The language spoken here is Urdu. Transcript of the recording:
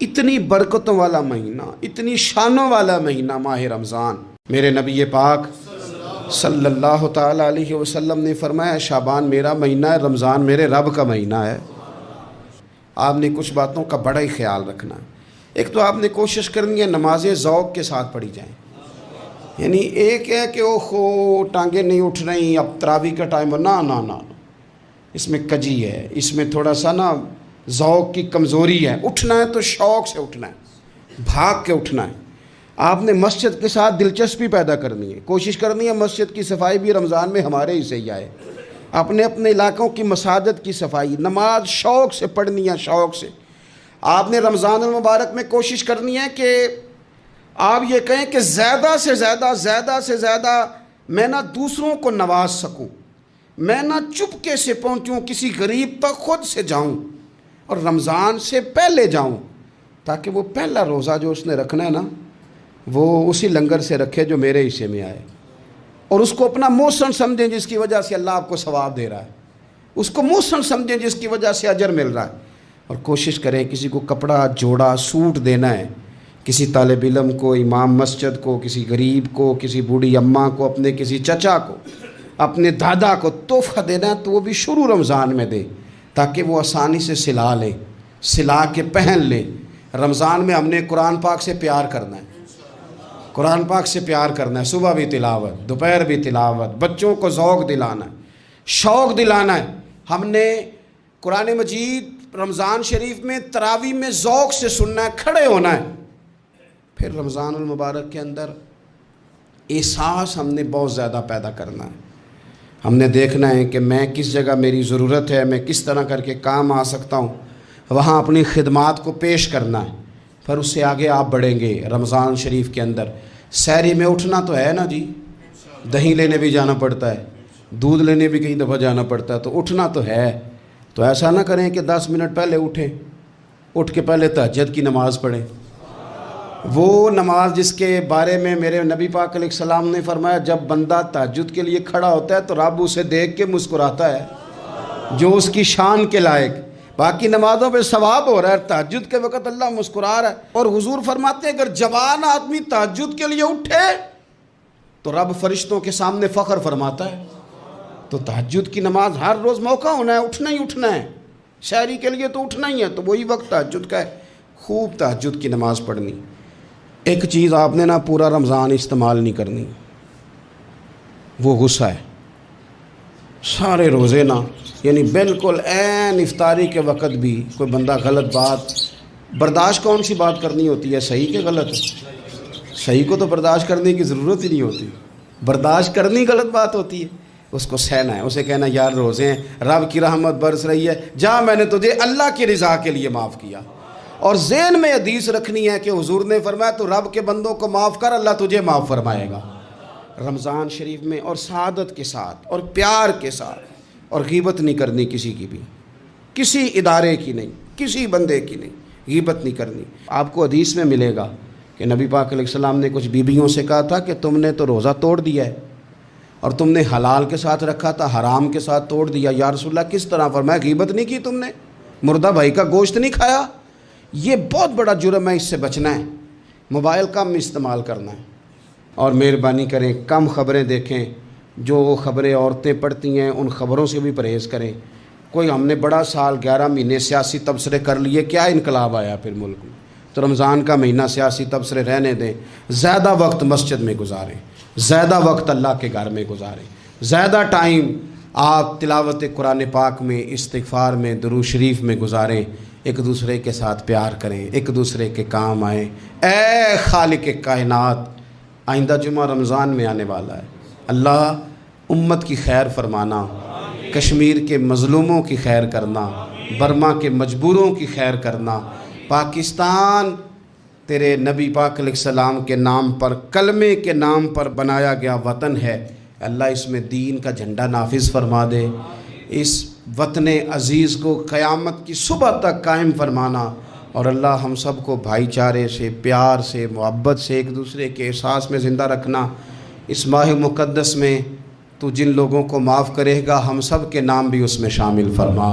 اتنی برکتوں والا مہینہ، اتنی شانوں والا مہینہ ماہ رمضان۔ میرے نبی پاک صلی اللہ تعالیٰ علیہ وسلم نے فرمایا شعبان میرا مہینہ ہے، رمضان میرے رب کا مہینہ ہے۔ آپ نے کچھ باتوں کا بڑا ہی خیال رکھنا ہے۔ ایک تو آپ نے کوشش کرنی ہے نمازیں ذوق کے ساتھ پڑھی جائیں، یعنی ایک ہے کہ اوہ ٹانگیں نہیں اٹھ رہی، اب تراویح کا ٹائم ہو، نہ اس میں کجی ہے، اس میں تھوڑا سا ذوق کی کمزوری ہے۔ اٹھنا ہے تو شوق سے اٹھنا ہے، بھاگ کے اٹھنا ہے۔ آپ نے مسجد کے ساتھ دلچسپی پیدا کرنی ہے، کوشش کرنی ہے مسجد کی صفائی بھی رمضان میں ہمارے ہی سے ہی آئے۔ اپنے علاقوں کی مساجد کی صفائی، نماز شوق سے پڑھنی ہے، شوق سے۔ آپ نے رمضان المبارک میں کوشش کرنی ہے کہ آپ یہ کہیں کہ زیادہ سے زیادہ میں دوسروں کو نواز سکوں، میں چپکے سے پہنچوں کسی غریب تک، خود سے جاؤں اور رمضان سے پہلے جاؤں، تاکہ وہ پہلا روزہ جو اس نے رکھنا ہے وہ اسی لنگر سے رکھے جو میرے حصے میں آئے، اور اس کو اپنا محسن سمجھیں جس کی وجہ سے اللہ آپ کو ثواب دے رہا ہے، اس کو محسن سمجھیں جس کی وجہ سے اجر مل رہا ہے۔ اور کوشش کریں کسی کو کپڑا جوڑا سوٹ دینا ہے، کسی طالب علم کو، امام مسجد کو، کسی غریب کو، کسی بوڑھی اماں کو، اپنے کسی چچا کو، اپنے دادا کو تحفہ دینا ہے تو وہ بھی شروع رمضان میں دے، تاکہ وہ آسانی سے سلا لے، سلا کے پہن لے۔ رمضان میں ہم نے قرآن پاک سے پیار کرنا ہے، قرآن پاک سے پیار کرنا ہے، صبح بھی تلاوت، دوپہر بھی تلاوت، بچوں کو ذوق دلانا ہے، شوق دلانا ہے۔ ہم نے قرآن مجید رمضان شریف میں تراویح میں ذوق سے سننا ہے، کھڑے ہونا ہے۔ پھر رمضان المبارک کے اندر احساس ہم نے بہت زیادہ پیدا کرنا ہے۔ ہم نے دیکھنا ہے کہ میں کس جگہ میری ضرورت ہے، میں کس طرح کر کے کام آ سکتا ہوں، وہاں اپنی خدمات کو پیش کرنا ہے۔ پھر اس سے آگے آپ بڑھیں گے۔ رمضان شریف کے اندر سحری میں اٹھنا تو ہے نا جی، دہی لینے بھی جانا پڑتا ہے، دودھ لینے بھی کئی دفعہ جانا پڑتا ہے، تو اٹھنا تو ہے۔ تو ایسا نہ کریں کہ 10 منٹ پہلے اٹھیں، اٹھ کے پہلے تہجد کی نماز پڑھیں، وہ نماز جس کے بارے میں میرے نبی پاک علیہ السلام نے فرمایا جب بندہ تہجد کے لیے کھڑا ہوتا ہے تو رب اسے دیکھ کے مسکراتا ہے، جو اس کی شان کے لائق۔ باقی نمازوں پہ ثواب ہو رہا ہے، تہجد کے وقت اللہ مسکرا رہا ہے۔ اور حضور فرماتے ہیں اگر جوان آدمی تہجد کے لیے اٹھے تو رب فرشتوں کے سامنے فخر فرماتا ہے۔ تو تہجد کی نماز ہر روز موقع ہونا ہے، اٹھنا ہی اٹھنا ہے، شہری کے لیے تو اٹھنا ہی ہے، تو وہی وقت تہجد کا ہے، خوب تہجد کی نماز پڑھنی۔ ایک چیز آپ نے پورا رمضان استعمال نہیں کرنی، وہ غصہ ہے۔ سارے روزے یعنی بالکل عین افطاری کے وقت بھی کوئی بندہ غلط بات، برداشت کون سی بات کرنی ہوتی ہے، صحیح کہ غلط؟ صحیح کو تو برداشت کرنے کی ضرورت ہی نہیں ہوتی، برداشت کرنی غلط بات ہوتی ہے، اس کو سہنا ہے، اسے کہنا یار روزے ہیں، رب کی رحمت برس رہی ہے، جا میں نے تجھے اللہ کی رضا کے لیے معاف کیا۔ اور ذہن میں حدیث رکھنی ہے کہ حضور نے فرمایا تو رب کے بندوں کو معاف کر، اللہ تجھے معاف فرمائے گا۔ رمضان شریف میں اور سعادت کے ساتھ اور پیار کے ساتھ، اور غیبت نہیں کرنی کسی کی بھی، کسی ادارے کی نہیں، کسی بندے کی نہیں، غیبت نہیں کرنی۔ آپ کو حدیث میں ملے گا کہ نبی پاک علیہ السلام نے کچھ بیویوں سے کہا تھا کہ تم نے تو روزہ توڑ دیا ہے، اور تم نے حلال کے ساتھ رکھا تھا، حرام کے ساتھ توڑ دیا۔ یا رسول اللہ کس طرح؟ فرمایا غیبت نہیں کی تم نے، مردہ بھائی کا گوشت نہیں کھایا، یہ بہت بڑا جرم ہے، اس سے بچنا ہے۔ موبائل کم استعمال کرنا ہے، اور مہربانی کریں کم خبریں دیکھیں، جو خبریں عورتیں پڑھتی ہیں ان خبروں سے بھی پرہیز کریں۔ کوئی ہم نے بڑا سال 11 مہینے سیاسی تبصرے کر لیے، کیا انقلاب آیا پھر ملک میں؟ تو رمضان کا مہینہ سیاسی تبصرے رہنے دیں، زیادہ وقت مسجد میں گزاریں، زیادہ وقت اللہ کے گھر میں گزاریں، زیادہ ٹائم آپ تلاوت قرآن پاک میں، استغفار میں، درود شریف میں گزاریں، ایک دوسرے کے ساتھ پیار کریں، ایک دوسرے کے کام آئیں۔ اے خالق کائنات، آئندہ جمعہ رمضان میں آنے والا ہے، اللہ امت کی خیر فرمانا، کشمیر کے مظلوموں کی خیر کرنا، برما کے مجبوروں کی خیر کرنا۔ پاکستان تیرے نبی پاک علیہ السلام کے نام پر، کلمے کے نام پر بنایا گیا وطن ہے، اللہ اس میں دین کا جھنڈا نافذ فرما دے، اس وطن عزیز کو قیامت کی صبح تک قائم فرمانا، اور اللہ ہم سب کو بھائی چارے سے، پیار سے، محبت سے، ایک دوسرے کے احساس میں زندہ رکھنا۔ اس ماہ مقدس میں تو جن لوگوں کو معاف کرے گا ہم سب کے نام بھی اس میں شامل فرما۔